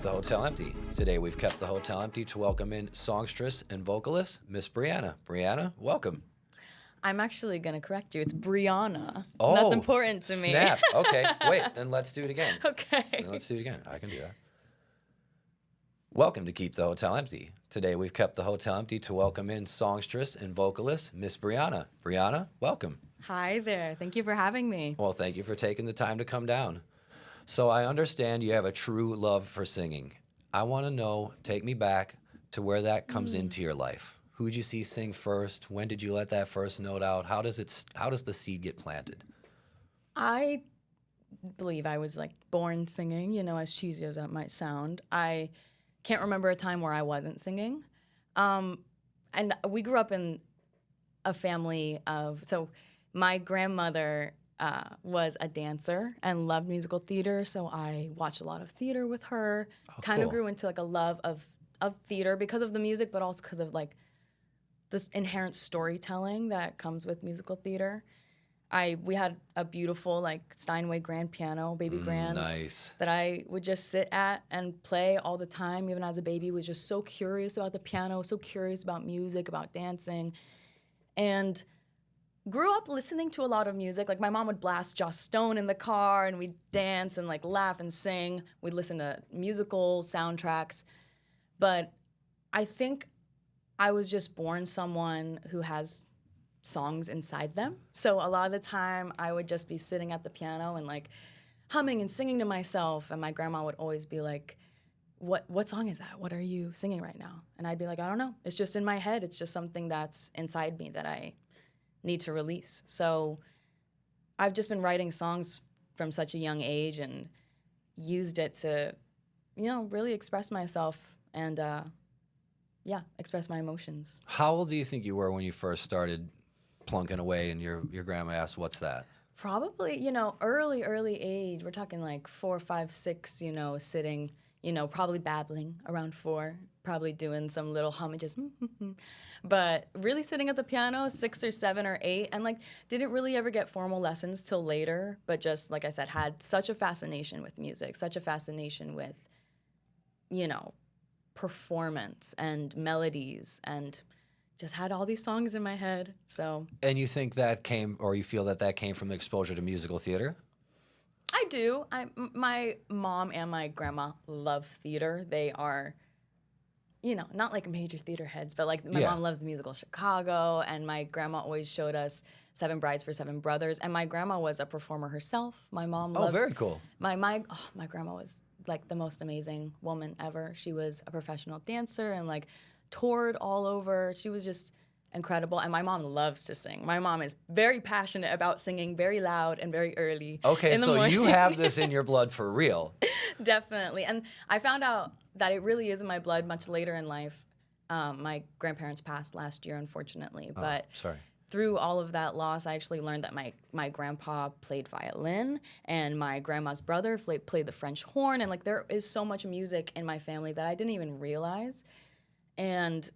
the hotel empty. Today we've kept the hotel empty to welcome in songstress and vocalist, Miss Briana. Briana, welcome. I'm actually going to correct you. It's Briana. Oh, that's important to me. Snap. Okay, wait, then let's do it again. Okay. Then let's do it again. I can do that. Welcome to Keep the Hotel Empty. Today we've kept the hotel empty to welcome in songstress and vocalist, Miss Briana. Briana, welcome. Hi there. Thank you for having me. Well, thank you for taking the time to come down. So I understand you have a true love for singing. I want to know, take me back to where that comes into your life. Who'd you see sing first? When did you let that first note out? How does the seed get planted? I believe I was like born singing, as cheesy as that might sound. I can't remember a time where I wasn't singing. And we grew up in a family so my grandmother was a dancer and loved musical theater, so I watched a lot of theater with her. Kind of grew into like a love of theater because of the music, but also because of like this inherent storytelling that comes with musical theater. We had a beautiful like Steinway grand piano, baby grand, Nice. that I would just sit at and play all the time. Even as a baby, was just so curious about the piano, so curious about music, about dancing, and grew up listening to a lot of music. Like my mom would blast Joss Stone in the car and we'd dance and like laugh and sing. We'd listen to musical soundtracks. But I think I was just born someone who has songs inside them. So a lot of the time I would just be sitting at the piano and like humming and singing to myself. And my grandma would always be like, what song is that? What are you singing right now? And I'd be like, I don't know. It's just in my head. It's just something that's inside me that I need to release. So I've just been writing songs from such a young age and used it to, really express myself and, express my emotions. How old do you think you were when you first started plunking away and your grandma asked, what's that? Probably, early age. We're talking like 4, 5, 6, sitting, probably babbling around 4, probably doing some little hum, just, but really sitting at the piano 6 or 7 or 8, and like didn't really ever get formal lessons till later, but just like I said, had such a fascination with music, such a fascination with, performance and melodies, and just had all these songs in my head. So. And you think that came, or you feel that came from exposure to musical theater? I do. My mom and my grandma love theater. They are, not like major theater heads, but like my mom loves the musical Chicago, and my grandma always showed us Seven Brides for Seven Brothers, and my grandma was a performer herself. My mom loves. Oh, very cool. My grandma was like the most amazing woman ever. She was a professional dancer and like toured all over. She was just incredible, and my mom loves to sing. My mom is very passionate about singing, very loud and very early. Okay, in the so morning. you have this in your blood for real. Definitely, and I found out that it really is in my blood much later in life. My grandparents passed last year, unfortunately, but sorry. Through all of that loss, I actually learned that my grandpa played violin, and my grandma's brother played the French horn, and like there is so much music in my family that I didn't even realize, and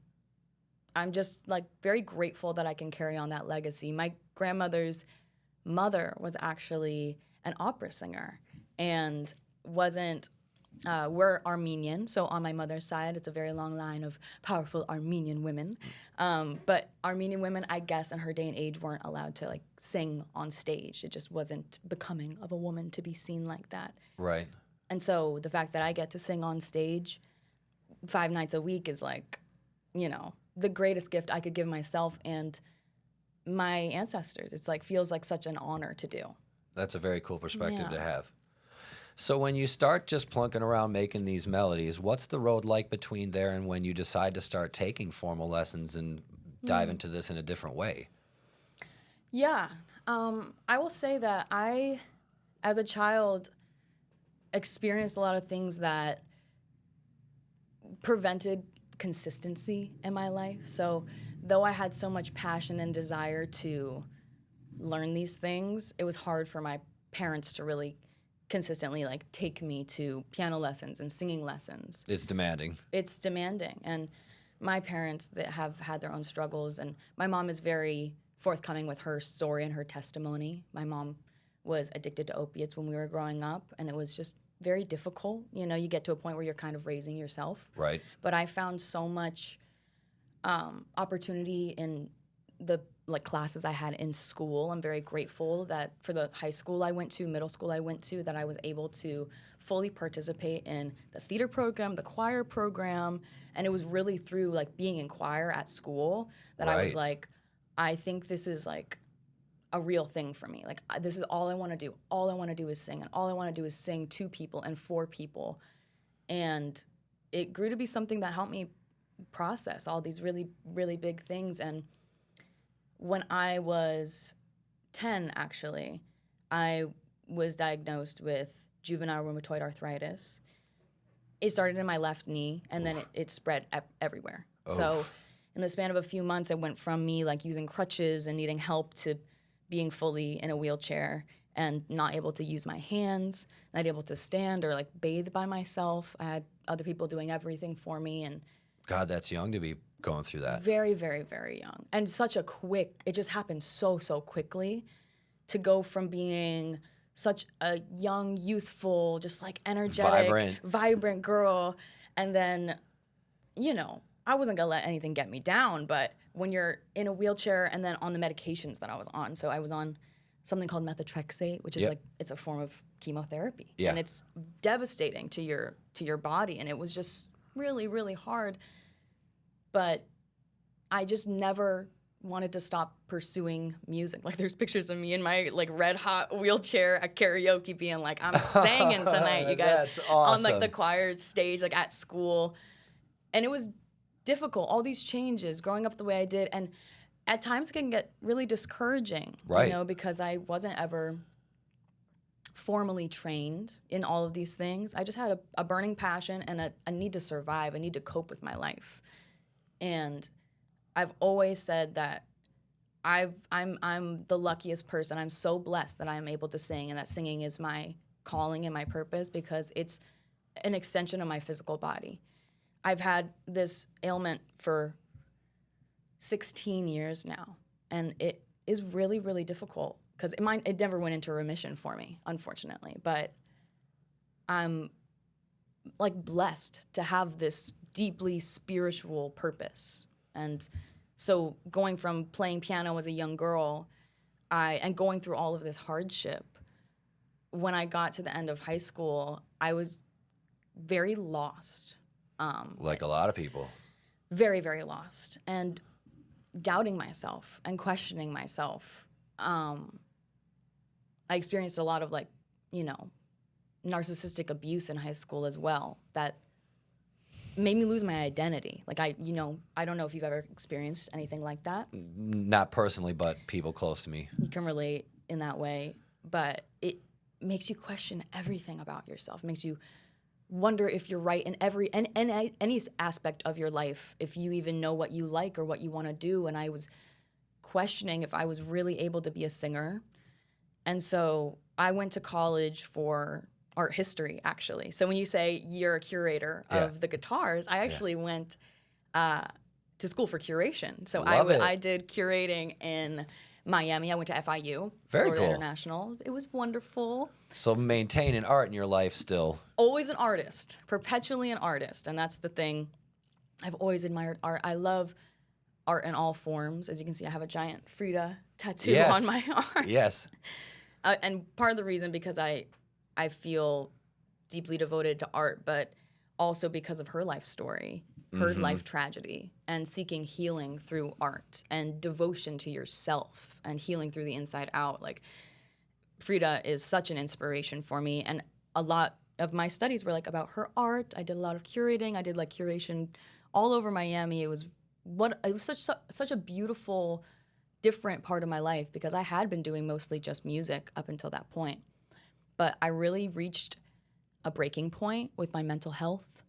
I'm just like very grateful that I can carry on that legacy. My grandmother's mother was actually an opera singer and we're Armenian, so on my mother's side, it's a very long line of powerful Armenian women. But Armenian women, I guess, in her day and age weren't allowed to like sing on stage. It just wasn't becoming of a woman to be seen like that. Right. And so the fact that I get to sing on stage 5 nights a week is like, the greatest gift I could give myself and my ancestors. It's like feels like such an honor to do. That's a very cool perspective to have. So when you start just plunking around making these melodies, what's the road like between there and when you decide to start taking formal lessons and dive into this in a different way? Yeah. I will say that I, as a child, experienced a lot of things that prevented consistency in my life. So though I had so much passion and desire to learn these things, it was hard for my parents to really consistently like take me to piano lessons and singing lessons. It's demanding. It's demanding. And my parents that have had their own struggles, and my mom is very forthcoming with her story and her testimony. My mom was addicted to opiates when we were growing up, and it was just very difficult. You know, you get to a point where you're kind of raising yourself. Right. But I found so much opportunity in the like classes I had in school. I'm very grateful that for the high school I went to, middle school I went to, that I was able to fully participate in the theater program, the choir program, and it was really through like being in choir at school that I was Right. like, I think this is like a real thing for me. Like this is all I want to do. All I want to do is sing, and all I want to do is sing to people and for people. And it grew to be something that helped me process all these really, really big things. And when I was 10, actually, I was diagnosed with juvenile rheumatoid arthritis. It started in my left knee, and then it spread everywhere. So in the span of a few months, I went from me like using crutches and needing help to being fully in a wheelchair and not able to use my hands, not able to stand or like bathe by myself. I had other people doing everything for me, and God, that's young to be going through that. very, very, very young. And such a quick, it just happened so, so quickly to go from being such a young, youthful, just like energetic, vibrant girl. And then, you know, I wasn't gonna let anything get me down, but when you're in a wheelchair and then on the medications that I was on, so I was on something called methotrexate, which is like, it's a form of chemotherapy. Yeah. And it's devastating to your body. And it was just really, really hard. But I just never wanted to stop pursuing music. Like there's pictures of me in my like red hot wheelchair at karaoke being like, I'm singing tonight, you guys. That's awesome. On like the choir stage, like at school. And it was difficult, all these changes, growing up the way I did. And at times it can get really discouraging, Right. you know, because I wasn't ever formally trained in all of these things. I just had a burning passion and a need to survive, a need to cope with my life. And I've always said that I'm the luckiest person. I'm so blessed that I'm able to sing, and that singing is my calling and my purpose because it's an extension of my physical body. I've had this ailment for 16 years now, and it is really, really difficult because it never went into remission for me, unfortunately. But I'm like blessed to have this deeply spiritual purpose. And so going from playing piano as a young girl and going through all of this hardship, when I got to the end of high school, I was very lost. Like a lot of people. Very, very lost. And doubting myself and questioning myself. I experienced a lot of like, you know, narcissistic abuse in high school as well that made me lose my identity. Like I don't know if you've ever experienced anything like that. Not personally, but people close to me. You can relate in that way, but it makes you question everything about yourself. It makes you wonder if you're right in any aspect of your life, if you even know what you like or what you want to do. And I was questioning if I was really able to be a singer. And so I went to college for art history, actually. So when you say you're a curator of the guitars, I actually went to school for curation. So I did curating in Miami. I went to FIU, Very Florida cool. International. It was wonderful. So maintaining art in your life still. Always an artist, perpetually an artist. And that's the thing. I've always admired art. I love art in all forms. As you can see, I have a giant Frida tattoo on my arm. Yes. And part of the reason because I feel deeply devoted to art, but also because of her life story, her life tragedy, and seeking healing through art and devotion to yourself and healing through the inside out. Like Frida is such an inspiration for me, and a lot of my studies were like about her art. I did a lot of curating. I did like curation all over Miami. It was such a beautiful, different part of my life because I had been doing mostly just music up until that point. But I really reached a breaking point with my mental health.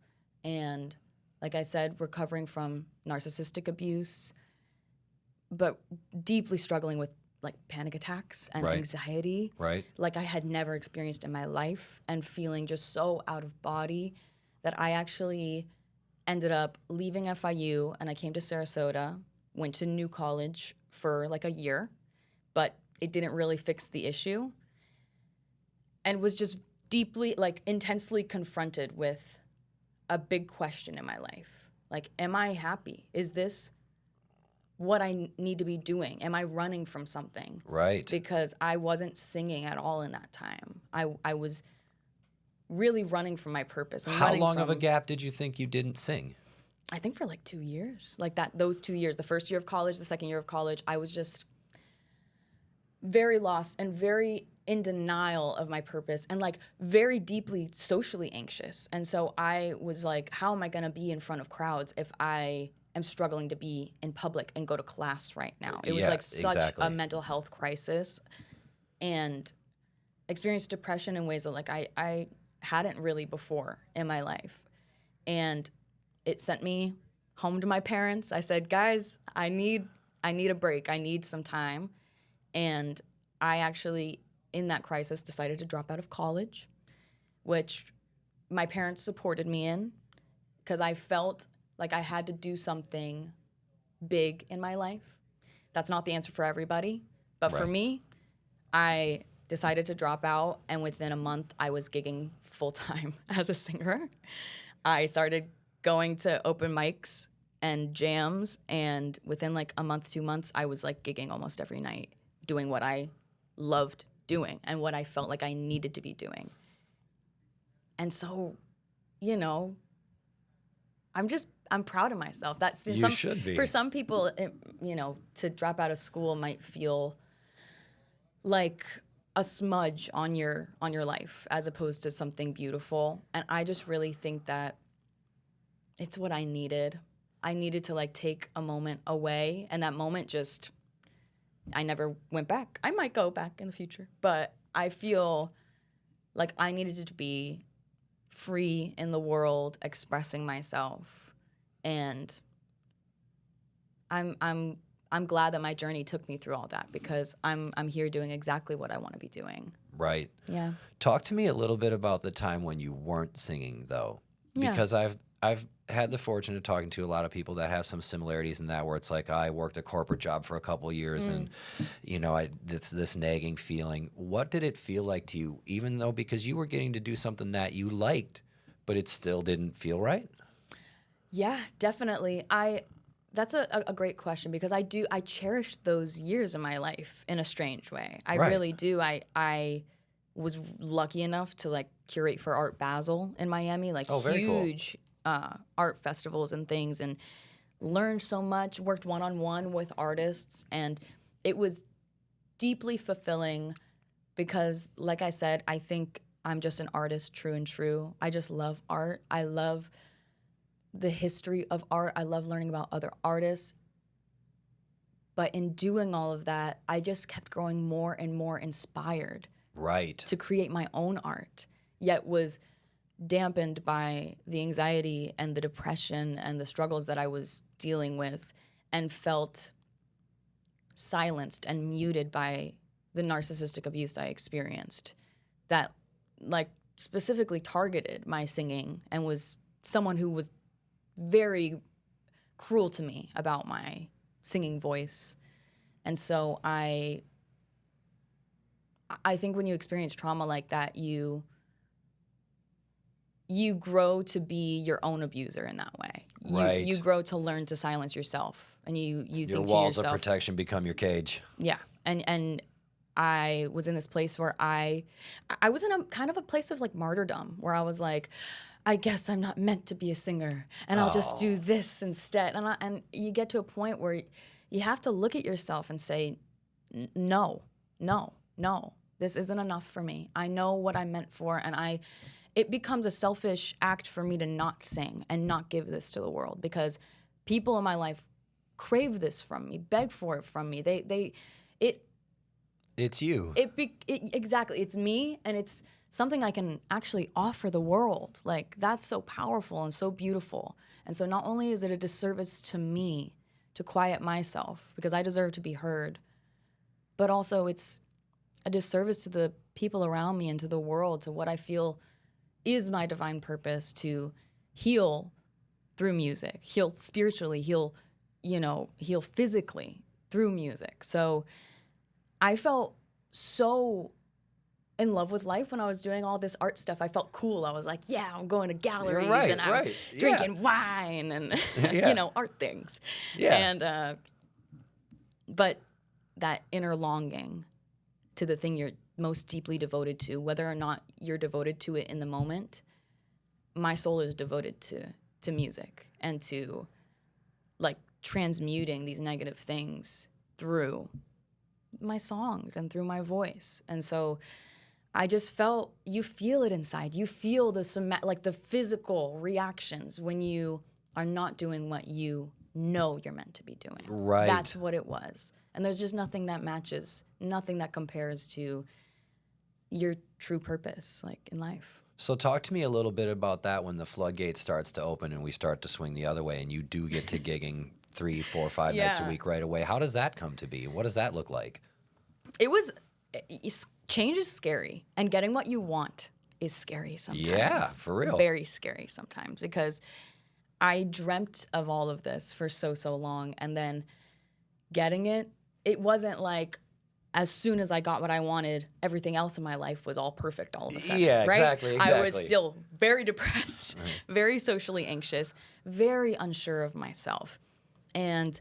And like I said, recovering from narcissistic abuse, but deeply struggling with like panic attacks and anxiety. Right. Like I had never experienced in my life, and feeling just so out of body that I actually ended up leaving FIU and I came to Sarasota, went to New College for like a year, but it didn't really fix the issue. And was just deeply, like intensely confronted with a big question in my life. Like, am I happy? Is this what I need to be doing? Am I running from something? Right. Because I wasn't singing at all in that time. I was really running from my purpose. And How long of a gap did you think you didn't sing? I think for like 2 years. Like those 2 years, the first year of college, the second year of college, I was just very lost and very in denial of my purpose and like very deeply socially anxious. And so I was like, how am I going to be in front of crowds if I am struggling to be in public and go to class right now? It was like such a mental health crisis, and experienced depression in ways that like I hadn't really before in my life. And it sent me home to my parents. I said, guys, I need a break. I need some time. And I actually, in that crisis, decided to drop out of college, which my parents supported me in because I felt like I had to do something big in my life. That's not the answer for everybody. But for me, I decided to drop out. And within a month, I was gigging full-time as a singer. I started going to open mics and jams. And within like a month, 2 months, I was like gigging almost every night, doing what I loved doing and what I felt like I needed to be doing. And so, you know, I'm proud of myself. That's you should be. For some people, you know, to drop out of school might feel like a smudge on your life as opposed to something beautiful. And I just really think that it's what I needed. I needed to like take a moment away, and that moment just, I never went back. I might go back in the future, but I feel like I needed to be free in the world, expressing myself. And I'm glad that my journey took me through all that, because I'm here doing exactly what I want to be doing. Right. Yeah. Talk to me a little bit about the time when you weren't singing, though, because I've had the fortune of talking to a lot of people that have some similarities in that, where it's like, I worked a corporate job for a couple of years and, you know, this nagging feeling. What did it feel like to you, even though, because you were getting to do something that you liked, but it still didn't feel right? Yeah, definitely. That's a great question, because I cherish those years in my life in a strange way. I really do. I was lucky enough to like curate for Art Basel in Miami, like huge art festivals and things, and learned so much, worked one-on-one with artists, and it was deeply fulfilling because, like I said, I think I'm just an artist true and true. I just love art. I love the history of art. I love learning about other artists. But in doing all of that, I just kept growing more and more inspired to create my own art, yet was dampened by the anxiety and the depression and the struggles that I was dealing with, and felt silenced and muted by the narcissistic abuse I experienced that like specifically targeted my singing and was someone who was very cruel to me about my singing voice. And so I think when you experience trauma like that, you grow to be your own abuser in that way. You grow to learn to silence yourself, and you think to yourself, your walls of protection become your cage. Yeah. And I was in this place where I was in a kind of a place of like martyrdom, where I was like, I guess I'm not meant to be a singer, and I'll just do this instead. And you get to a point where you have to look at yourself and say, no, this isn't enough for me. I know what I'm meant for, and it becomes a selfish act for me to not sing and not give this to the world, because people in my life crave this from me, beg for it from me. It's you. Exactly. It's me, and it's something I can actually offer the world. Like, that's so powerful and so beautiful. And so not only is it a disservice to me to quiet myself, because I deserve to be heard, but also it's a disservice to the people around me and to the world, to what I feel is my divine purpose, to heal through music, heal spiritually, heal physically through music. So I felt so in love with life when I was doing all this art stuff. I felt cool. I was like, yeah, I'm going to galleries Right, and I'm right. drinking wine and, Yeah. you know, art things. Yeah. And, but that inner longing to the thing you're most deeply devoted to, whether or not you're devoted to it in the moment, my soul is devoted to music and to like transmuting these negative things through my songs and through my voice. And so I just felt, you feel it inside. You feel the physical reactions when you are not doing what you know you're meant to be doing. Right. That's what it was. And there's just nothing that matches, nothing that compares to your true purpose, like in life. So talk to me a little bit about that when the floodgate starts to open and we start to swing the other way and you do get to gigging 3, 4, 5 nights a week right away. How does that come to be? What does that look like? Change is scary, and getting what you want is scary sometimes. Yeah, for real. Very scary sometimes, because I dreamt of all of this for so long, and then getting it, it wasn't like as soon as I got what I wanted, everything else in my life was all perfect all of a sudden. Yeah, right? exactly. I was still very depressed, very socially anxious, very unsure of myself, and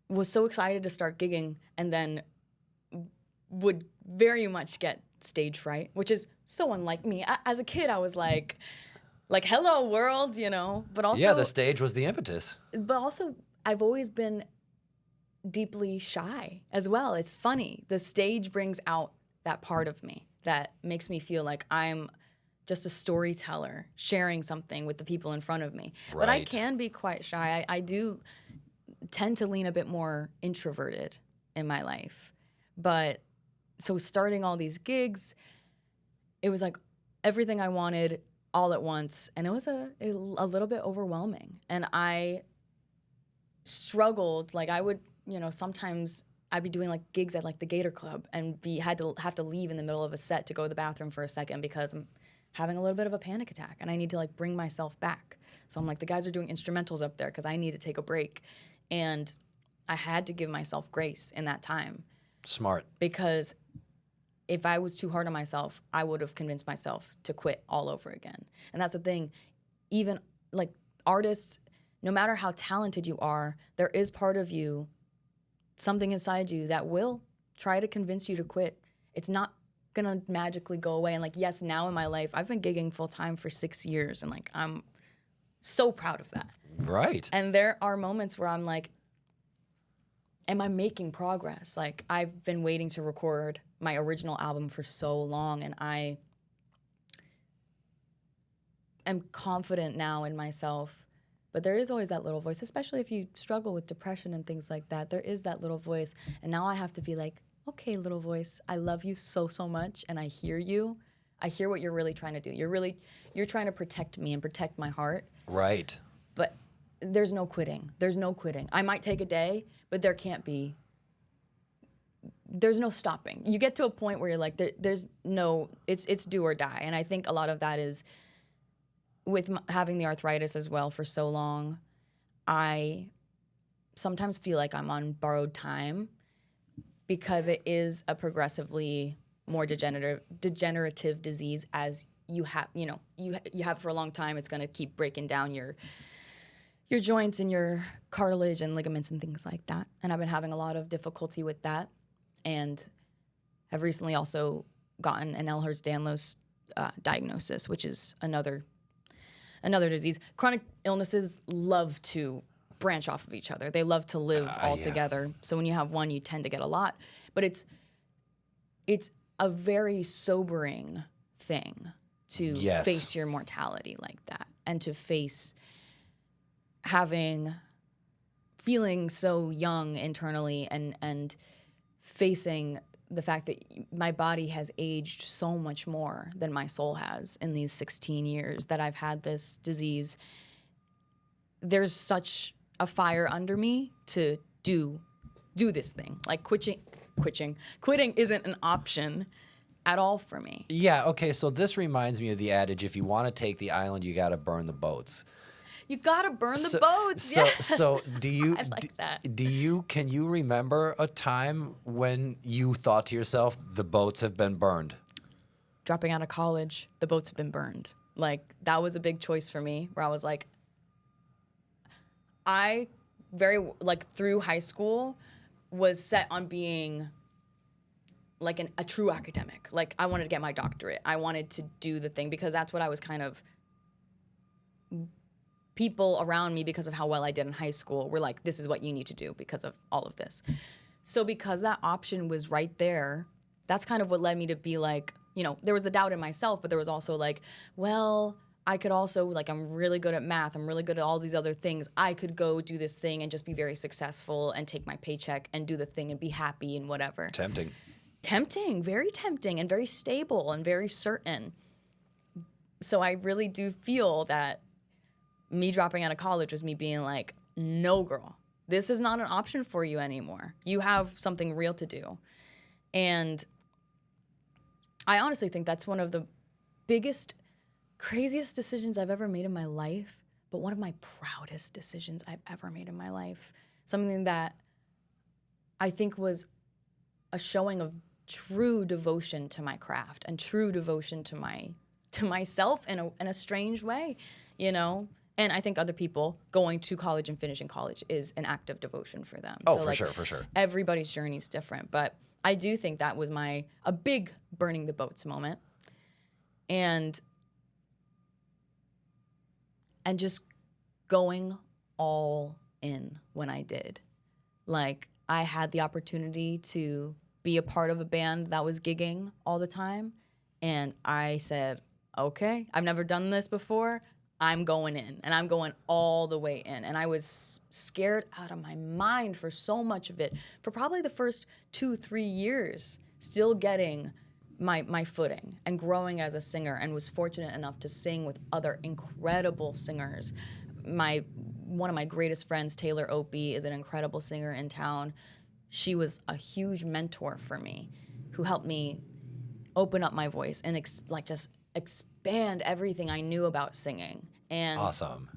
was so excited to start gigging, and then would very much get stage fright, which is so unlike me. As a kid, I was like, hello world, you know, but also... Yeah, the stage was the impetus. But also, I've always been deeply shy as well. It's funny. The stage brings out that part of me that makes me feel like I'm just a storyteller sharing something with the people in front of me. Right. But I can be quite shy. I do tend to lean a bit more introverted in my life. But so starting all these gigs, it was like everything I wanted all at once. And it was a little bit overwhelming. And I struggled. Like I would, you know, sometimes I'd be doing like gigs at like the Gator Club and have to leave in the middle of a set to go to the bathroom for a second because I'm having a little bit of a panic attack and I need to like bring myself back. So I'm like, the guys are doing instrumentals up there because I need to take a break. And I had to give myself grace in that time. Smart. Because if I was too hard on myself, I would have convinced myself to quit all over again. And that's the thing. Even like artists, no matter how talented you are, there is part of you, something inside you that will try to convince you to quit. It's not gonna magically go away. And like, yes, now in my life, I've been gigging full time for 6 years and like, I'm so proud of that. Right. And there are moments where I'm like, am I making progress? Like, I've been waiting to record my original album for so long, and I am confident now in myself. But there is always that little voice, especially if you struggle with depression and things like that. There is that little voice. And now I have to be like, okay, little voice, I love you so much, and I hear you. I hear what you're really trying to do. You're trying to protect me and protect my heart. Right. But there's no quitting. There's no quitting. I might take a day, but there's no stopping. You get to a point where you're like, there's no, it's do or die. And I think a lot of that is with having the arthritis as well for so long, I sometimes feel like I'm on borrowed time because it is a progressively more degenerative disease as you have, you know, you have for a long time. It's going to keep breaking down your joints and your cartilage and ligaments and things like that. And I've been having a lot of difficulty with that, and have recently also gotten an Ehlers-Danlos diagnosis, which is another disease. Chronic illnesses love to branch off of each other. They love to live all together. So when you have one, you tend to get a lot. But it's a very sobering thing to face your mortality like that, and to face feeling so young internally and facing the fact that my body has aged so much more than my soul has in these 16 years that I've had this disease. There's such a fire under me to do this thing. Like quitting isn't an option at all for me. Yeah, okay, so this reminds me of the adage, if you want to take the island, you got to burn the boats. You gotta burn the boats. Yes. So do you? I like that. Can you remember a time when you thought to yourself, the boats have been burned? Dropping out of college, the boats have been burned. Like, that was a big choice for me, where I was like, through high school, was set on being like a true academic. Like, I wanted to get my doctorate. I wanted to do the thing because that's what I was kind of, people around me, because of how well I did in high school, were like, this is what you need to do because of all of this. So because that option was right there, that's kind of what led me to be like, you know, there was a doubt in myself, but there was also like, well, I could also, like, I'm really good at math. I'm really good at all these other things. I could go do this thing and just be very successful and take my paycheck and do the thing and be happy and whatever. Tempting, very tempting, and very stable and very certain. So I really do feel that me dropping out of college was me being like, no, girl, this is not an option for you anymore. You have something real to do. And I honestly think that's one of the biggest, craziest decisions I've ever made in my life, but one of my proudest decisions I've ever made in my life. Something that I think was a showing of true devotion to my craft and true devotion to myself in a strange way, you know? And I think other people going to college and finishing college is an act of devotion for them. Oh, so, for sure. Everybody's journey is different, but I do think that was a big burning the boats moment. And just going all in when I did. Like, I had the opportunity to be a part of a band that was gigging all the time. And I said, okay, I've never done this before. I'm going in, and I'm going all the way in. And I was scared out of my mind for so much of it, for probably the first 2-3 years, still getting my footing and growing as a singer, and was fortunate enough to sing with other incredible singers. One of my greatest friends, Taylor Opie, is an incredible singer in town. She was a huge mentor for me, who helped me open up my voice and just expand everything I knew about singing. And awesome.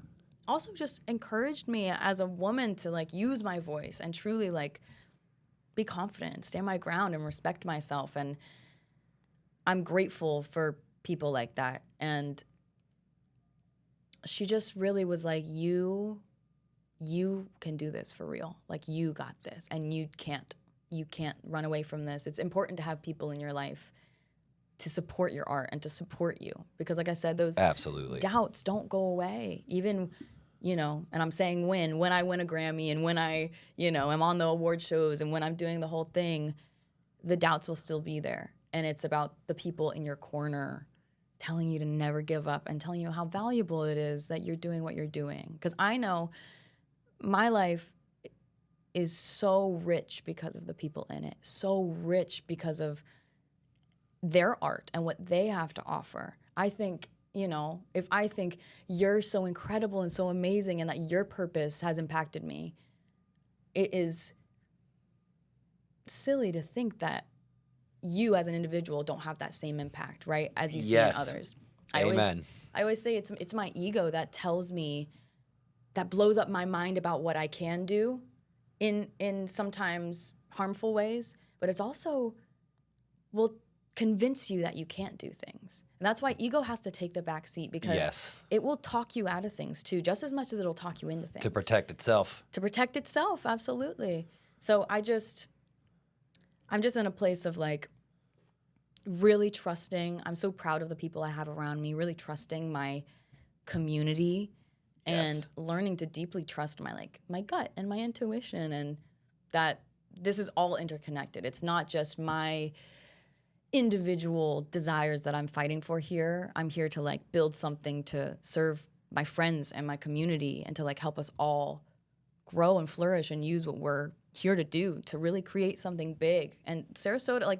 Also just encouraged me as a woman to like use my voice and truly like be confident and stand my ground and respect myself. And I'm grateful for people like that. And she just really was like, you can do this for real. Like, you got this, and you can't run away from this. It's important to have people in your life to support your art and to support you. Because like I said, those absolutely doubts don't go away. Even, you know, and I'm saying when I win a Grammy and when I, you know, am on the award shows and when I'm doing the whole thing, the doubts will still be there. And it's about the people in your corner telling you to never give up and telling you how valuable it is that you're doing what you're doing. Because I know my life is so rich because of the people in it, so rich because of their art and what they have to offer. I think, you know, if I think you're so incredible and so amazing and that your purpose has impacted me, it is silly to think that you as an individual don't have that same impact, right, as you see in others. Amen. I always say it's my ego that tells me, that blows up my mind about what I can do in sometimes harmful ways, but it's also will convince you that you can't do things. And that's why ego has to take the back seat, because it will talk you out of things too, just as much as it'll talk you into things. To protect itself. To protect itself, absolutely. So I'm just in a place of like really trusting. I'm so proud of the people I have around me, really trusting my community and learning to deeply trust my gut and my intuition, and that this is all interconnected. It's not just my individual desires that I'm fighting for here. I'm here to like build something to serve my friends and my community and to like help us all grow and flourish and use what we're here to do to really create something big. And Sarasota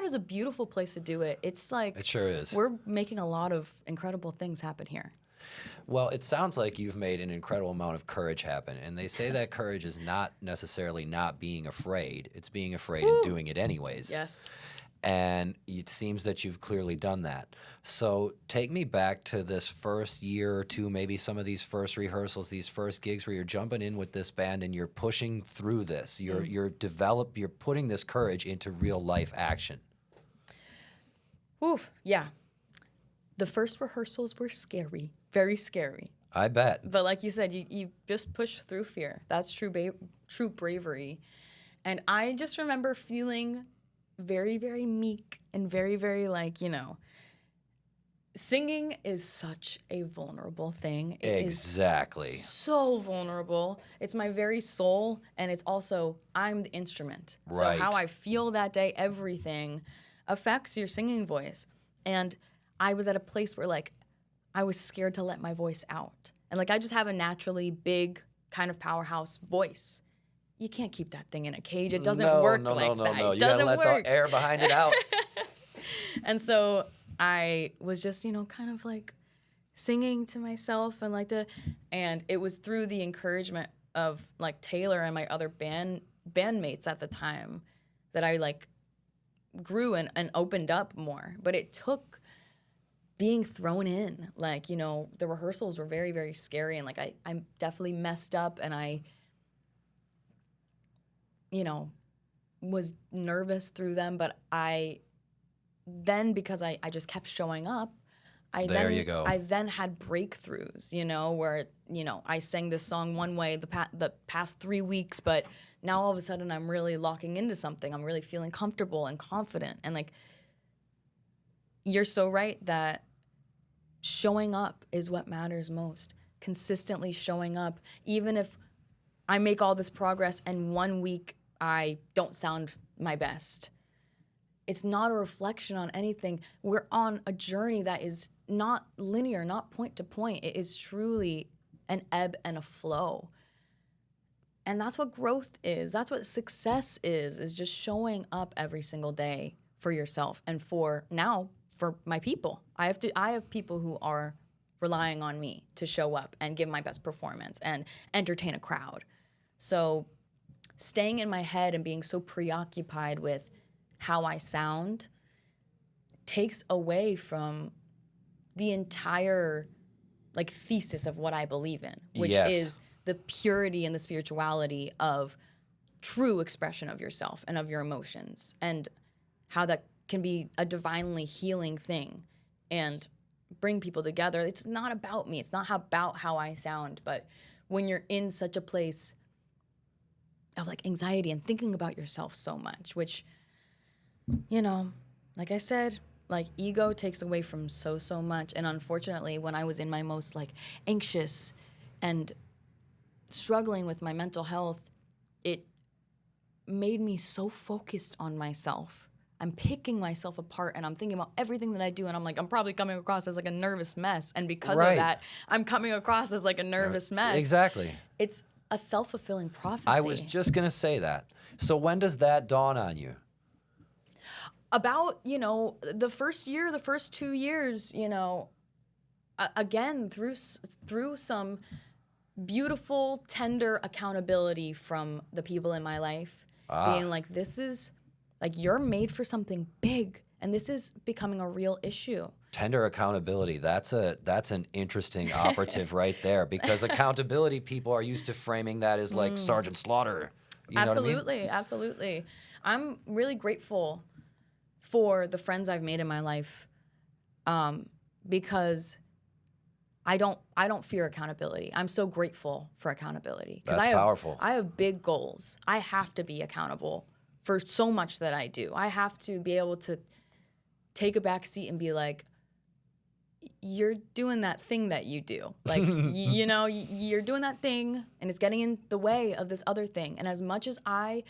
is a beautiful place to do it. It's like, it sure is. We're making a lot of incredible things happen here. Well, it sounds like you've made an incredible amount of courage happen. And they say that courage is not necessarily not being afraid. It's being afraid and doing it anyways. Yes. And it seems that you've clearly done that. So take me back to this first year or two, maybe some of these first rehearsals, these first gigs where you're jumping in with this band and you're pushing through this. You're putting this courage into real life action. Oof, yeah. The first rehearsals were scary, very scary. I bet. But like you said, you just push through fear. That's true bravery. And I just remember feeling very, very meek and very, very like, singing is such a vulnerable thing. It Exactly. is so vulnerable. It's my very soul, and it's also, I'm the instrument. Right. So how I feel that day, everything affects your singing voice. And I was at a place where like, I was scared to let my voice out. And like, I just have a naturally big kind of powerhouse voice. You can't keep that thing in a cage. It doesn't work like that. No. It You doesn't gotta let work. the air behind it out. And so I was just, kind of like singing to myself and it was through the encouragement of like Taylor and my other bandmates at the time that I like grew and opened up more. But it took being thrown in. Like, the rehearsals were very, very scary, and like I definitely messed up, and I was nervous through them, but because I just kept showing up, I then had breakthroughs, where, I sang this song one way the past 3 weeks, but now all of a sudden I'm really locking into something. I'm really feeling comfortable and confident. And like, you're so right that showing up is what matters most. Consistently showing up, even if I make all this progress and 1 week I don't sound my best. It's not a reflection on anything. We're on a journey that is not linear, not point to point. It is truly an ebb and a flow. And that's what growth is. That's what success is just showing up every single day for yourself and for my people. I have people who are relying on me to show up and give my best performance and entertain a crowd. So staying in my head and being so preoccupied with how I sound takes away from the entire like thesis of what I believe in, which is the purity and the spirituality of true expression of yourself and of your emotions, and how that can be a divinely healing thing and bring people together. It's not about me. It's not about how I sound, but when you're in such a place of like anxiety and thinking about yourself so much, which, like I said, like ego takes away from so much. And unfortunately, when I was in my most like anxious and struggling with my mental health, it made me so focused on myself. I'm picking myself apart and I'm thinking about everything that I do, and I'm like, I'm probably coming across as like a nervous mess. And because of that, I'm coming across as like a nervous mess. Exactly. It's a self-fulfilling prophecy. I was just going to say that. So when does that dawn on you? About, the first year, the first 2 years, again, through some beautiful, tender accountability from the people in my life, being like, this is, like, you're made for something big, and this is becoming a real issue. Tender accountability, that's an interesting operative right there, because accountability people are used to framing that as like Sergeant Slaughter. You know what I mean? Absolutely. I'm really grateful for the friends I've made in my life, because I don't fear accountability. I'm so grateful for accountability. That's powerful. I have big goals. I have to be accountable for so much that I do. I have to be able to take a back seat and be like, you're doing that thing that you do. Like, you're doing that thing and it's getting in the way of this other thing. And as much as I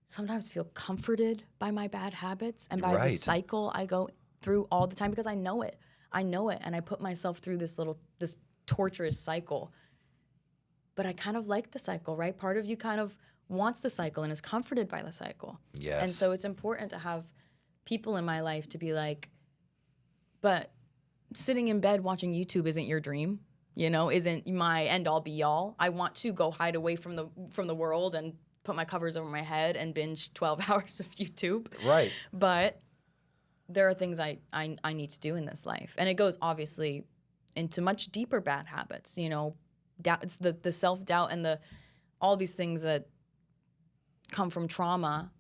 sometimes feel comforted by my bad habits and by the cycle I go through all the time, because I know it, and I put myself through this torturous cycle. But I kind of like the cycle, right? Part of you kind of wants the cycle and is comforted by the cycle. Yes. And so it's important to have people in my life to be like, but sitting in bed watching YouTube isn't your dream, isn't my end all be all. I want to go hide away from the world and put my covers over my head and binge 12 hours of YouTube. Right. But there are things I need to do in this life. And it goes obviously into much deeper bad habits, you know, doubt, it's the self-doubt and all these things that come from trauma.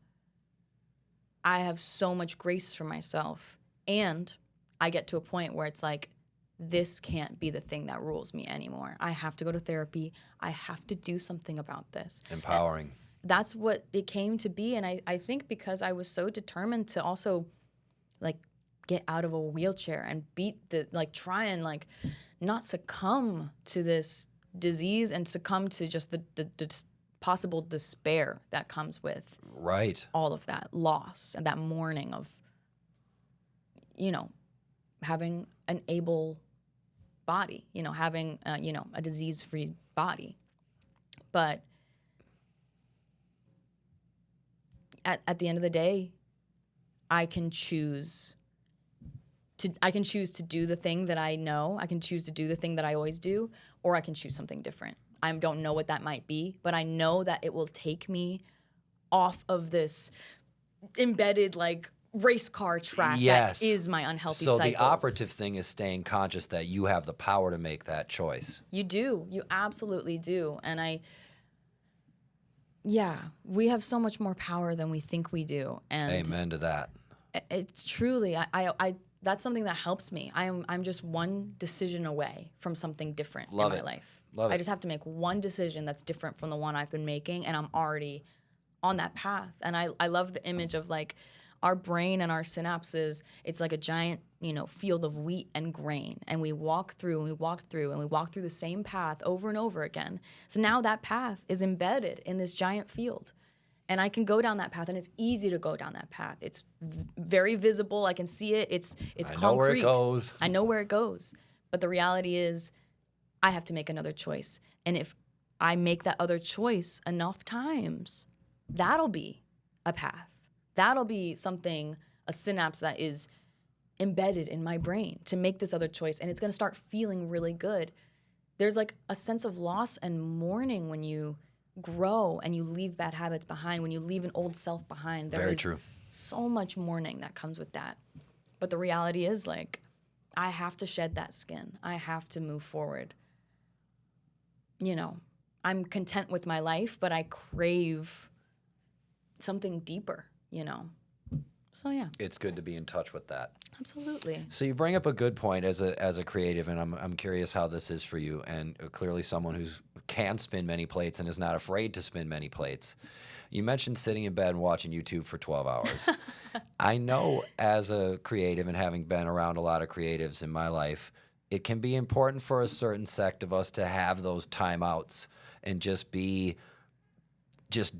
I have so much grace for myself, and I get to a point where it's like, this can't be the thing that rules me anymore. I have to go to therapy. I have to do something about this. Empowering. And that's what it came to be. And I think because I was so determined to also like get out of a wheelchair and try and like not succumb to this disease and succumb to just the possible despair that comes with all of that loss and that mourning of, you know, having an able body, you know, having, a disease-free body. But at the end of the day, I can choose to do the thing that I know. I can choose to do the thing that I always do, or I can choose something different. I don't know what that might be, but I know that it will take me off of this embedded like race car track that is my unhealthy cycles. So the operative thing is staying conscious that you have the power to make that choice. You do. You absolutely do. And we have so much more power than we think we do. And amen to that. It's truly, I that's something that helps me. I'm just one decision away from something different in my life. Love it. I just have to make one decision that's different from the one I've been making, and I'm already on that path. And I love the image of like our brain and our synapses. It's like a giant, field of wheat and grain, and we walk through and we walk through and we walk through the same path over and over again. So now that path is embedded in this giant field. And I can go down that path, and it's easy to go down that path. It's very visible. I can see it. It's concrete. I know where it goes. I know where it goes. But the reality is, I have to make another choice. And if I make that other choice enough times, that'll be a path. That'll be something, a synapse that is embedded in my brain to make this other choice. And it's going to start feeling really good. There's like a sense of loss and mourning when you grow and you leave bad habits behind, when you leave an old self behind. There is so much mourning that comes with that. But the reality is, like, I have to shed that skin. I have to move forward. I'm content with my life, but I crave something deeper, So yeah. It's good to be in touch with that. Absolutely. So you bring up a good point as a creative, and I'm curious how this is for you, and clearly someone who can spin many plates and is not afraid to spin many plates. You mentioned sitting in bed and watching YouTube for 12 hours. I know as a creative, and having been around a lot of creatives in my life, it can be important for a certain sect of us to have those timeouts and just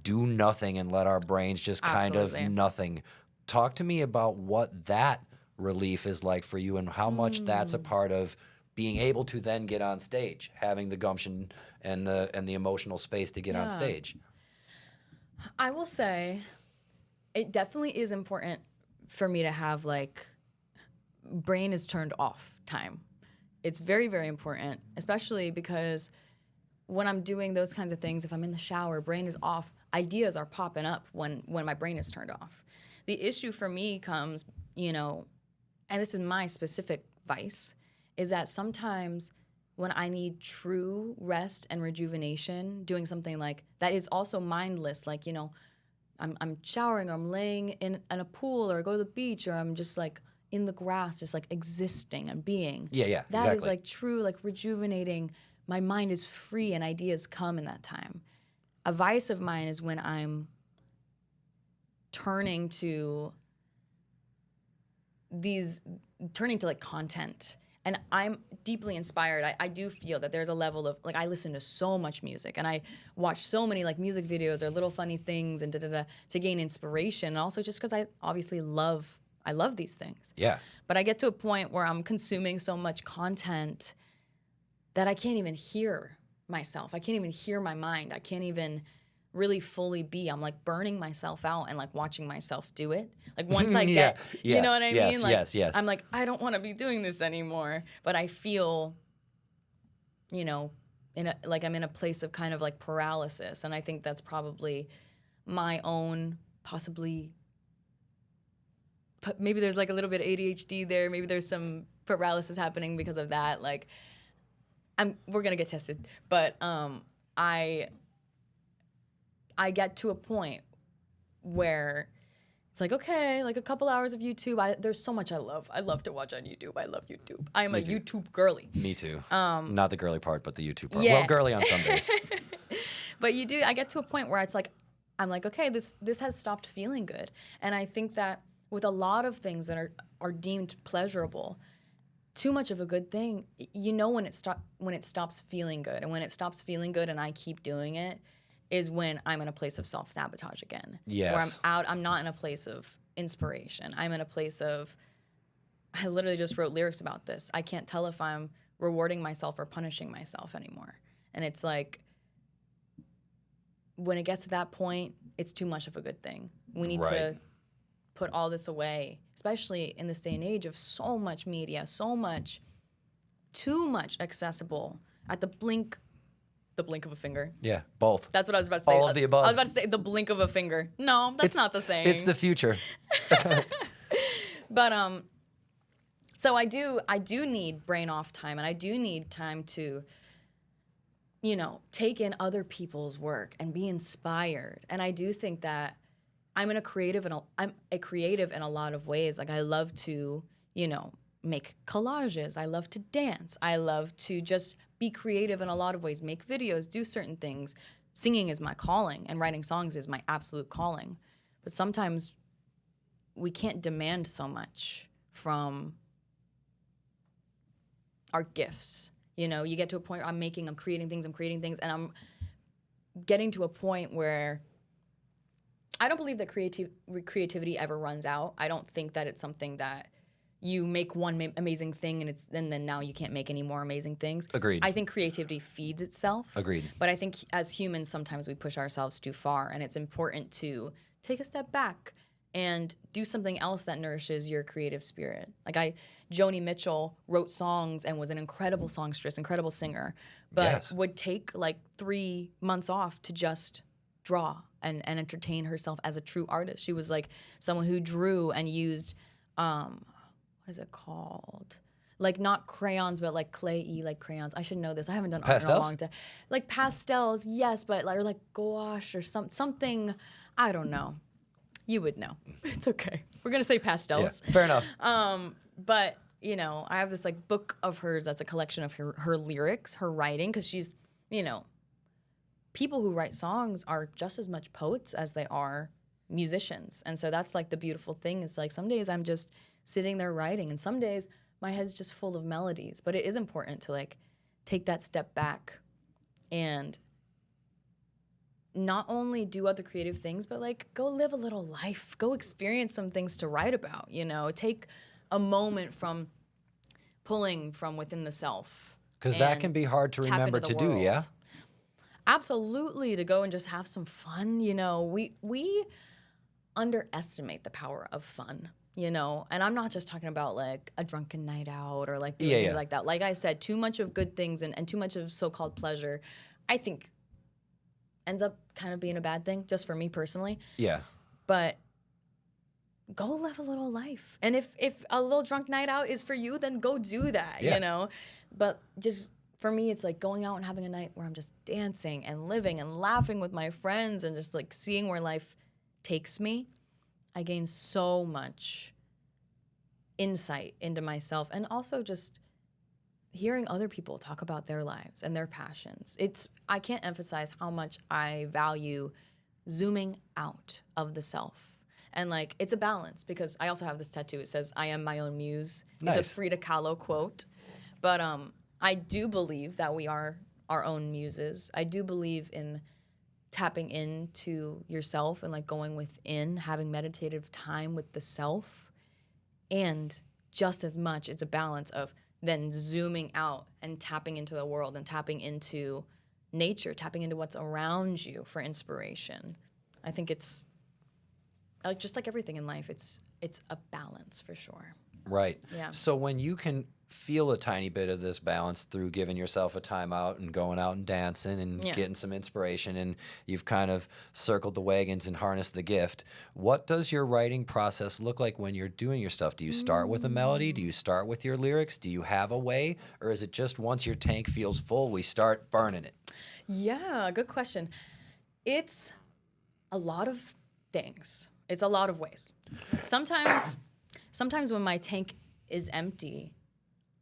do nothing and let our brains just kind of nothing. Talk to me about what that relief is like for you, and how much that's a part of being able to then get on stage, having the gumption and the emotional space to get on stage. I will say it definitely is important for me to have like brain is turned off time. It's very, very important, especially because when I'm doing those kinds of things, if I'm in the shower, brain is off, ideas are popping up when my brain is turned off. The issue for me comes, and this is my specific vice, is that sometimes when I need true rest and rejuvenation, doing something like that is also mindless, like, I'm showering, or I'm laying in a pool, or I go to the beach, or I'm just like in the grass, just like existing and being. Yeah, That exactly. is like true, like rejuvenating. My mind is free and ideas come in that time. A vice of mine is when I'm turning to like content. And I'm deeply inspired. I do feel that there's a level of, like, I listen to so much music, and I watch so many like music videos or little funny things and to gain inspiration. And also just because I obviously love these things. Yeah. But I get to a point where I'm consuming so much content that I can't even hear myself. I can't even hear my mind. I can't even really fully be. I'm like burning myself out and like watching myself do it. Like once I get, you know what I mean? Like, yes. I'm like, I don't want to be doing this anymore. But I feel, I'm in a place of kind of like paralysis. And I think that's probably my own possibly maybe there's like a little bit of ADHD there. Maybe there's some paralysis happening because of that. Like, we're gonna get tested, but I get to a point where it's like, okay, like a couple hours of YouTube. There's so much I love. I love to watch on YouTube. I love YouTube. I am a YouTube girly. Me too. Not the girly part, but the YouTube part. Yeah. Well, girly on some days. But I get to a point where it's like, I'm like, okay, this has stopped feeling good. And I think that with a lot of things that are deemed pleasurable, too much of a good thing, you know when it stops feeling good. And when it stops feeling good and I keep doing it is when I'm in a place of self-sabotage again. Yes. Where I'm not in a place of inspiration. I'm in a place of, I literally just wrote lyrics about this. I can't tell if I'm rewarding myself or punishing myself anymore. And it's like, when it gets to that point, it's too much of a good thing. We need to put all this away, especially in this day and age of so much media, too much accessible at the blink of a finger. Yeah, both. That's what I was about to say. All of the above. I was about to say the blink of a finger. No, that's not the same. It's the future. But so I do need brain off time, and I do need time to, take in other people's work and be inspired. And I do think that I'm a creative in a lot of ways. Like I love to, make collages. I love to dance. I love to just be creative in a lot of ways, make videos, do certain things. Singing is my calling, and writing songs is my absolute calling. But sometimes we can't demand so much from our gifts. You get to a point where I'm creating things, and I'm getting to a point where I don't believe that creativity ever runs out. I don't think that it's something that you make one amazing thing and then now you can't make any more amazing things. Agreed. I think creativity feeds itself. Agreed. But I think as humans, sometimes we push ourselves too far, and it's important to take a step back and do something else that nourishes your creative spirit. Like Joni Mitchell wrote songs and was an incredible songstress, incredible singer, but would take like 3 months off to just draw and entertain herself as a true artist. She was like someone who drew and used, what is it called? Like not crayons, but like clay-y, like crayons. I should know this. I haven't done art in a long time. Like pastels, yes, but like gouache or something, I don't know. You would know. It's okay. We're going to say pastels. Yeah, fair enough. But, I have this like book of hers that's a collection of her lyrics, her writing, because she's, people who write songs are just as much poets as they are musicians. And so that's like the beautiful thing is like some days I'm just sitting there writing, and some days my head's just full of melodies. But it is important to like take that step back and not only do other creative things, but like go live a little life, go experience some things to write about, take a moment from pulling from within the self. Because that can be hard to remember to do, yeah? Absolutely, to go and just have some fun, we underestimate the power of fun, and I'm not just talking about like a drunken night out or like doing things like that. Like I said, too much of good things and too much of so-called pleasure, I think ends up kind of being a bad thing, just for me personally. Yeah. But go live a little life. And if a little drunk night out is for you, then go do that, But just for me, it's like going out and having a night where I'm just dancing and living and laughing with my friends and just like seeing where life takes me. I gain so much insight into myself, and also just hearing other people talk about their lives and their passions. I can't emphasize how much I value zooming out of the self. And like, it's a balance, because I also have this tattoo. It says, "I am my own muse." Nice. It's a Frida Kahlo quote. But I do believe that we are our own muses. I do believe in tapping into yourself and like going within, having meditative time with the self. And just as much, it's a balance of then zooming out and tapping into the world and tapping into nature, tapping into what's around you for inspiration. I think it's just like everything in life, it's a balance for sure. Right. Yeah. So when you can feel a tiny bit of this balance through giving yourself a time out and going out and dancing and Yeah. getting some inspiration, and you've kind of circled the wagons and harnessed the gift. What does your writing process look like when you're doing your stuff? Do you start with a melody? Do you start with your lyrics? Do you have a way? Or is it just once your tank feels full, we start burning it? Yeah, good question. It's a lot of things. It's a lot of ways. Sometimes when my tank is empty,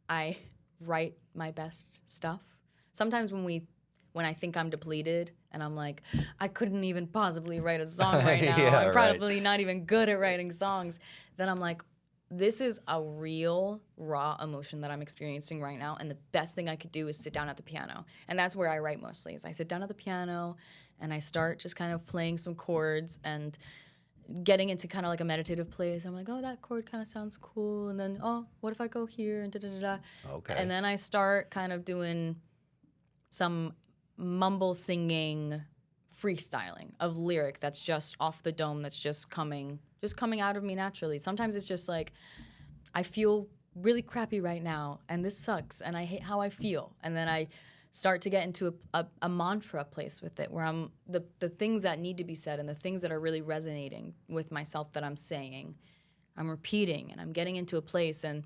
I write my best stuff. Sometimes when I think I'm depleted and I'm like, I couldn't even possibly write a song right now. Yeah, I'm probably not even good at writing songs. Then I'm like, this is a real raw emotion that I'm experiencing right now, and the best thing I could do is sit down at the piano. And that's where I write mostly, is I sit down at the piano and I start just kind of playing some chords and getting into kind of like a meditative place. I'm like, oh, that chord kind of sounds cool. And then, oh, what if I go here and da-da-da-da. Okay. And then I start kind of doing some mumble singing, freestyling of lyric that's just off the dome, that's just coming out of me naturally. Sometimes it's just like, I feel really crappy right now, and this sucks, and I hate how I feel. And then I start to get into a mantra place with it, where I'm the things that need to be said and the things that are really resonating with myself that I'm saying, I'm repeating, and I'm getting into a place, and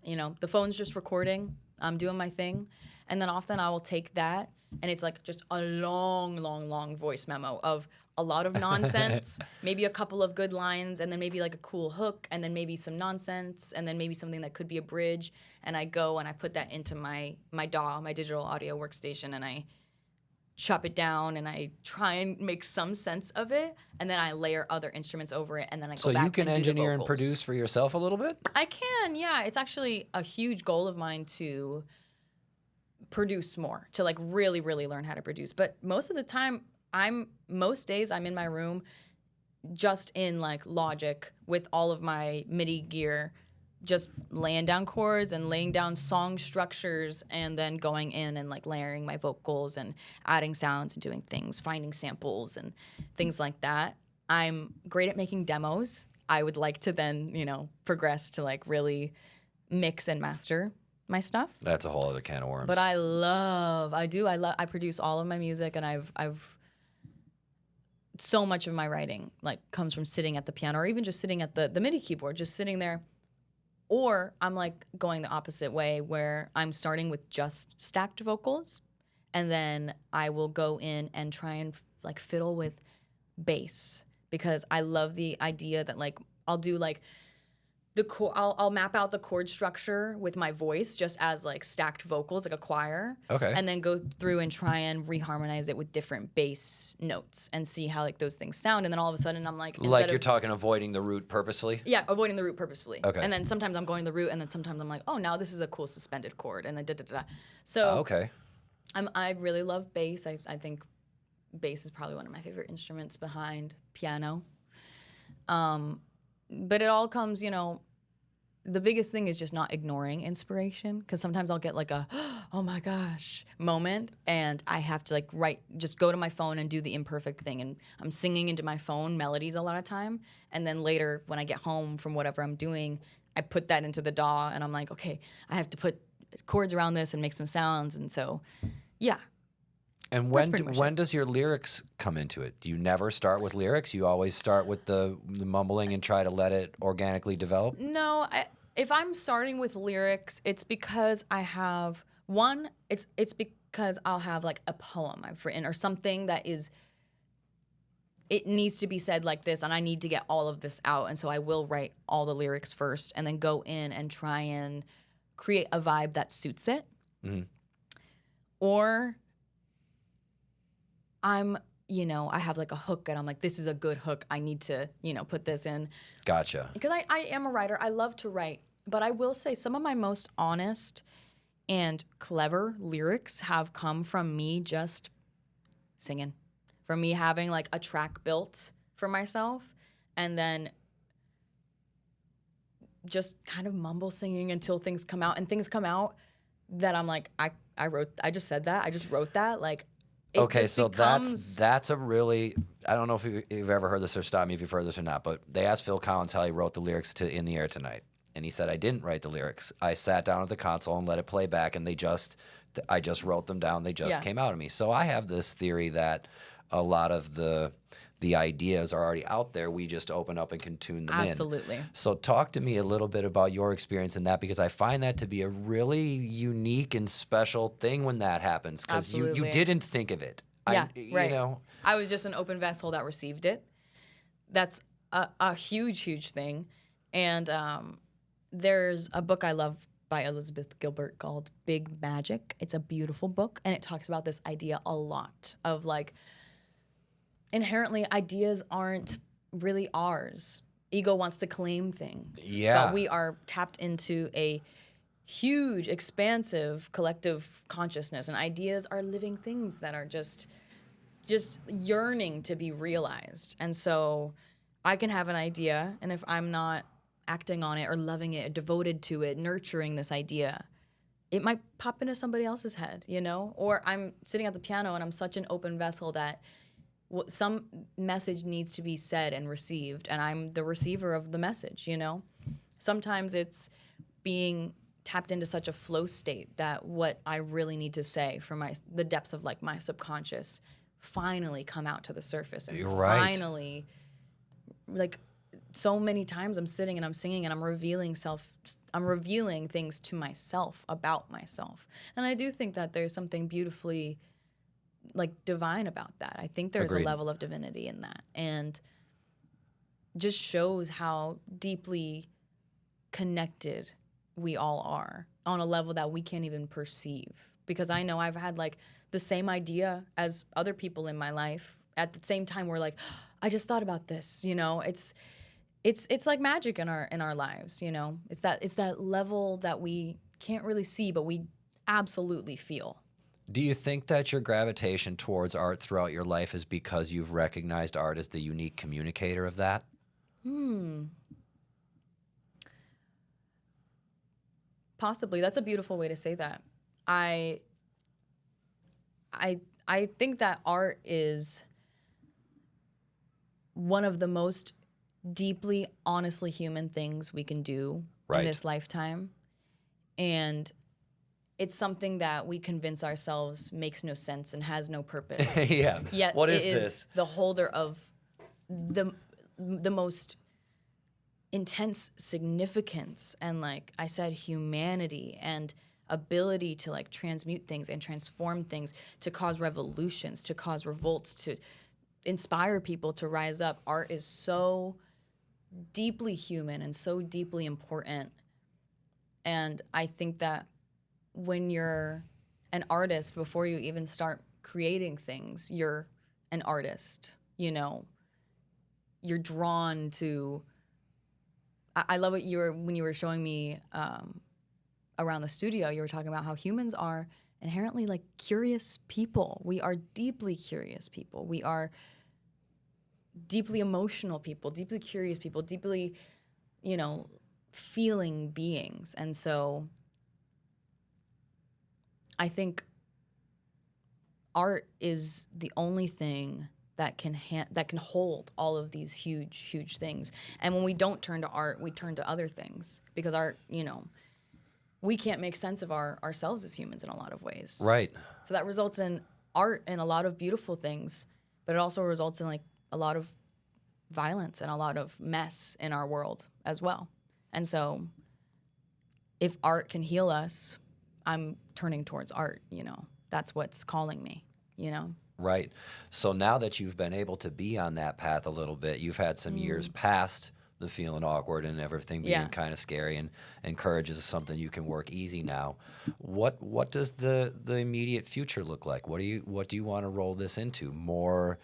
the phone's just recording, I'm doing my thing, and then often I will take that, and it's like just a long voice memo of a lot of nonsense, maybe a couple of good lines, and then maybe like a cool hook, and then maybe some nonsense, and then maybe something that could be a bridge. And I go and I put that into my DAW, my digital audio workstation, and I chop it down and I try and make some sense of it, and then I layer other instruments over it, and then I go back and do the vocals. So you can engineer and produce for yourself a little bit? I can, yeah. It's actually a huge goal of mine to produce more, to like really learn how to produce. But most of the time, most days I'm in my room just in like Logic with all of my MIDI gear, just laying down chords and laying down song structures, and then going in and like layering my vocals and adding sounds and doing things, finding samples and things like that. I'm great at making demos. I would like to then, progress to like really mix and master my stuff. That's a whole other can of worms. But I produce all of my music, and I've so much of my writing like comes from sitting at the piano, or even just sitting at the MIDI keyboard, just sitting there. Or I'm like going the opposite way, where I'm starting with just stacked vocals, and then I will go in and try and like fiddle with bass, because I love the idea that like I'll do like I'll map out the chord structure with my voice just as like stacked vocals, like a choir. Okay. And then go through and try and reharmonize it with different bass notes and see how like those things sound. And then all of a sudden I'm like, you're talking avoiding the root purposefully? Yeah, avoiding the root purposefully. Okay. And then sometimes I'm going the root, and then sometimes I'm like, oh, now this is a cool suspended chord, and then da-da-da-da. So okay. I really love bass. I think bass is probably one of my favorite instruments behind piano. But it all comes, the biggest thing is just not ignoring inspiration, because sometimes I'll get like a, oh my gosh, moment, and I have to like just go to my phone and do the imperfect thing. And I'm singing into my phone melodies a lot of time. And then later when I get home from whatever I'm doing, I put that into the DAW, and I'm like, okay, I have to put chords around this and make some sounds. And so, yeah. And when does your lyrics come into it? Do you never start with lyrics? You always start with the mumbling and try to let it organically develop? No, if I'm starting with lyrics, it's because I have it's because I'll have like a poem I've written, or something that it needs to be said like this, and I need to get all of this out. And so I will write all the lyrics first, and then go in and try and create a vibe that suits it. Mm-hmm. Or I have like a hook, and I'm like, this is a good hook. I need to, put this in. Gotcha. Because I am a writer. I love to write. But I will say some of my most honest and clever lyrics have come from me just singing, from me having like a track built for myself, and then just kind of mumble singing until things come out. And things come out that I'm like, I just said that. I just wrote that. Like, okay, so that's a really, I don't know if you've ever heard this, or stop me if you've heard this or not, but they asked Phil Collins how he wrote the lyrics to In the Air Tonight. And he said, I didn't write the lyrics. I sat down at the console and let it play back, and I just wrote them down. They just came out of me. So I have this theory that a lot of the ideas are already out there. We just open up and can tune them in. Absolutely. So talk to me a little bit about your experience in that, because I find that to be a really unique and special thing when that happens, because you didn't think of it. Yeah, right. You know, I was just an open vessel that received it. That's a huge, huge thing. And there's a book I love by Elizabeth Gilbert called Big Magic. It's a beautiful book, and it talks about this idea a lot of like, inherently, ideas aren't really ours. Ego wants to claim things. Yeah. But we are tapped into a huge, expansive collective consciousness, and ideas are living things that are just yearning to be realized. And so I can have an idea, and if I'm not acting on it or loving it or devoted to it, nurturing this idea, it might pop into somebody else's head, you know? Or I'm sitting at the piano and I'm such an open vessel that some message needs to be said and received, and I'm the receiver of the message, you know? Sometimes it's being tapped into such a flow state that what I really need to say from the depths of like my subconscious finally come out to the surface. And finally, like, so many times I'm sitting and I'm singing and I'm revealing things to myself about myself. And I do think that there's something beautifully like divine about that. I think there's Agreed. a level of divinity in that, and just shows how deeply connected we all are on a level that we can't even perceive. Because I know I've had like the same idea as other people in my life at the same time. We're like, I just thought about this, you know. It's like magic in our lives, you know. It's that level that we can't really see, but we absolutely feel. Do you think that your gravitation towards art throughout your life is because you've recognized art as the unique communicator of that? Possibly. That's a beautiful way to say that. I think that art is one of the most deeply, honestly human things we can do in this lifetime. And it's something that we convince ourselves makes no sense and has no purpose. Yeah. Yet What it is is this? the holder of the most intense significance and, like I said, humanity and ability to like transmute things and transform things, to cause revolutions, to cause revolts, to inspire people to rise up. Art is so deeply human and so deeply important. And I think that when you're an artist, before you even start creating things, you're an artist, you know. You're drawn to... I love what when you were showing me around the studio, you were talking about how humans are inherently like curious people. We are deeply curious people. We are deeply emotional people, deeply curious people, deeply, you know, feeling beings. And so I think art is the only thing that can hold all of these huge, huge things. And when we don't turn to art, we turn to other things, because art, you know, we can't make sense of ourselves as humans in a lot of ways. Right. So that results in art and a lot of beautiful things, but it also results in like a lot of violence and a lot of mess in our world as well. And so if art can heal us, I'm turning towards art, you know. That's what's calling me, you know. Right. So now that you've been able to be on that path a little bit, you've had some years past the feeling awkward and everything being kind of scary, and courage is something you can work easy now. What does the immediate future look like? What do you want to roll this into? More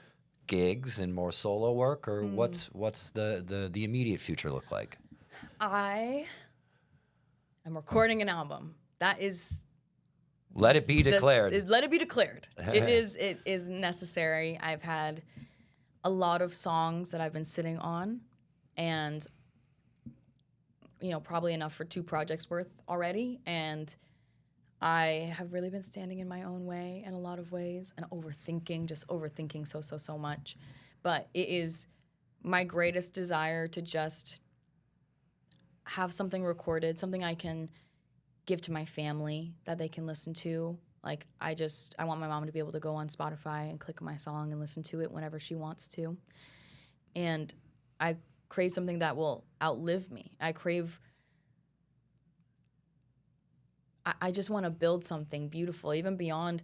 gigs and more solo work, or what's the immediate future look like? I am recording an album. That is... Let it be declared. Let it be declared. It is necessary. I've had a lot of songs that I've been sitting on, and you know, probably enough for 2 projects worth already. And I have really been standing in my own way in a lot of ways, and overthinking so much. But it is my greatest desire to just... have something recorded, something I can give to my family that they can listen to. Like, I want my mom to be able to go on Spotify and click my song and listen to it whenever she wants to. And I crave something that will outlive me. I just want to build something beautiful, even beyond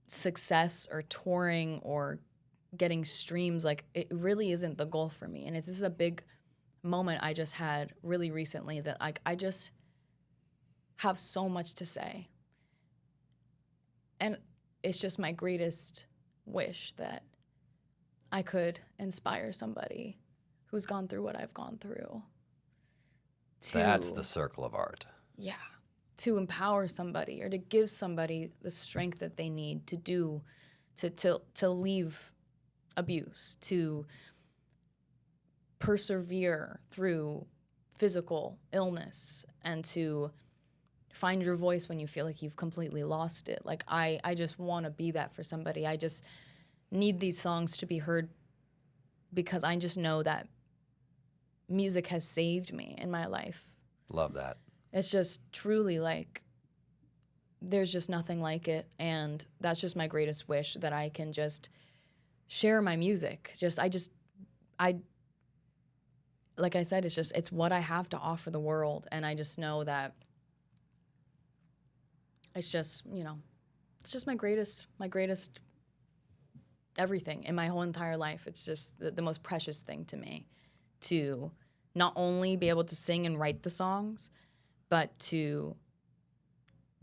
success or touring or getting streams. Like, it really isn't the goal for me. And this is a big moment I just had really recently that, like, I just have so much to say. And it's just my greatest wish that I could inspire somebody who's gone through what I've gone through. That's the circle of art. Yeah. To empower somebody or to give somebody the strength that they need to leave abuse, to persevere through physical illness, and to find your voice when you feel like you've completely lost it. Like, I just want to be that for somebody. I just need these songs to be heard because I just know that music has saved me in my life. Love that. It's just truly, like, there's just nothing like it. And that's just my greatest wish, that I can just share my music. Like I said, it's what I have to offer the world. And I just know that it's just my greatest everything in my whole entire life. It's just the most precious thing to me, to not only be able to sing and write the songs, but to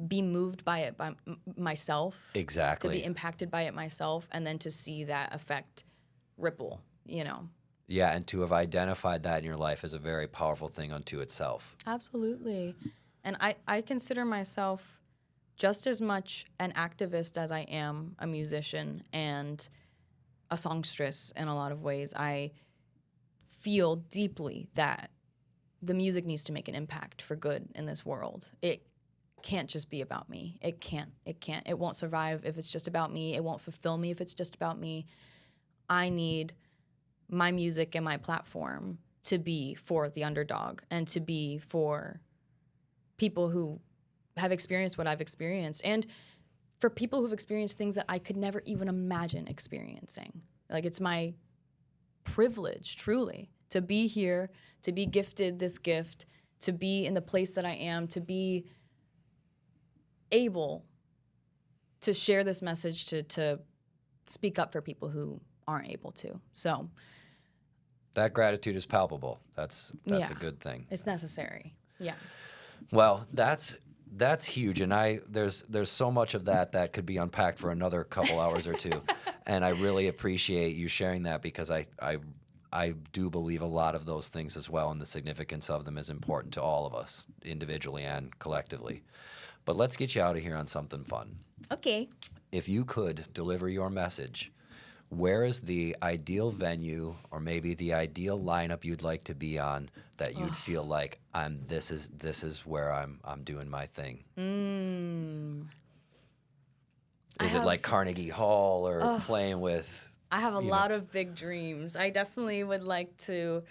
be moved by it by myself. Exactly. To be impacted by it myself, and then to see that effect ripple, Yeah, and to have identified that in your life is a very powerful thing unto itself. Absolutely. And I consider myself just as much an activist as I am a musician and a songstress in a lot of ways. I feel deeply that the music needs to make an impact for good in this world. It can't just be about me. It can't. It won't survive if it's just about me. It won't fulfill me if it's just about me. I need my music and my platform to be for the underdog and to be for people who have experienced what I've experienced, and for people who've experienced things that I could never even imagine experiencing. Like, it's my privilege, truly, to be here, to be gifted this gift, to be in the place that I am, to be able to share this message, to speak up for people who aren't able to. So that gratitude is palpable. That's yeah, a good thing. It's necessary. Yeah. Well, that's huge, and there's so much of that could be unpacked for another couple hours or two, and I really appreciate you sharing that, because I do believe a lot of those things as well, and the significance of them is important to all of us, individually and collectively. But let's get you out of here on something fun. Okay. If you could deliver your message, where is the ideal venue or maybe the ideal lineup you'd like to be on that you'd feel like this is where I'm doing my thing? Is it like Carnegie Hall or playing with? I have a lot of big dreams. I definitely would like to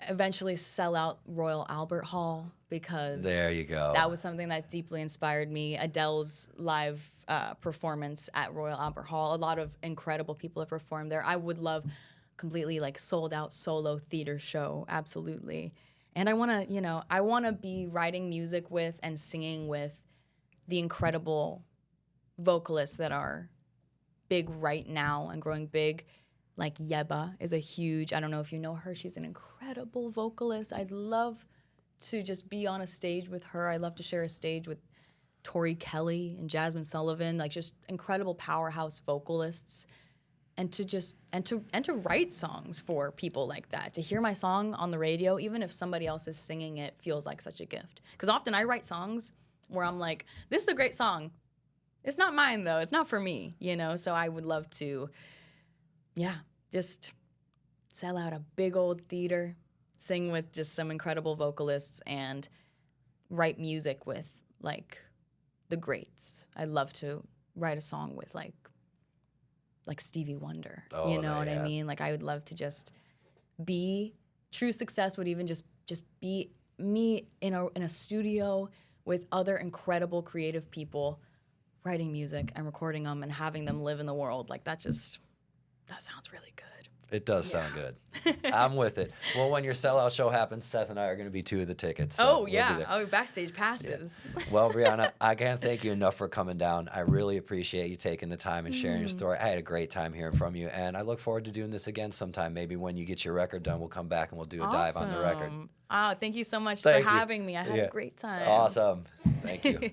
eventually sell out Royal Albert Hall, because There you go. that was something that deeply inspired me. Adele's live performance at Royal Albert Hall. A lot of incredible people have performed there. I would love completely like sold out solo theater show, absolutely. And I want to be writing music with and singing with the incredible vocalists that are big right now and growing big. Like Yeba is a huge, I don't know if you know her, she's an incredible vocalist. I'd love to just be on a stage with her. I'd love to share a stage with Tori Kelly and Jasmine Sullivan, like just incredible powerhouse vocalists. And to write songs for people like that. To hear my song on the radio, even if somebody else is singing it, feels like such a gift. Because often I write songs where I'm like, this is a great song. It's not mine though, it's not for me, So I would love to, just sell out a big old theater, sing with just some incredible vocalists, and write music with like the greats. I'd love to write a song with like Stevie Wonder. You know what I mean? Like I would love to just be true success would even just be me in a studio with other incredible creative people writing music and recording them and having them live in the world, like that sounds really good. It does sound good. I'm with it. Well, when your sellout show happens, Seth and I are going to be 2 of the tickets. So we'll be there. Oh, backstage passes. Yeah. Well, Briana, I can't thank you enough for coming down. I really appreciate you taking the time and sharing your story. I had a great time hearing from you, and I look forward to doing this again sometime. Maybe when you get your record done, we'll come back and we'll do a dive on the record. Oh, thank you so much Thank for you. having me. I had a great time. Awesome. Thank you.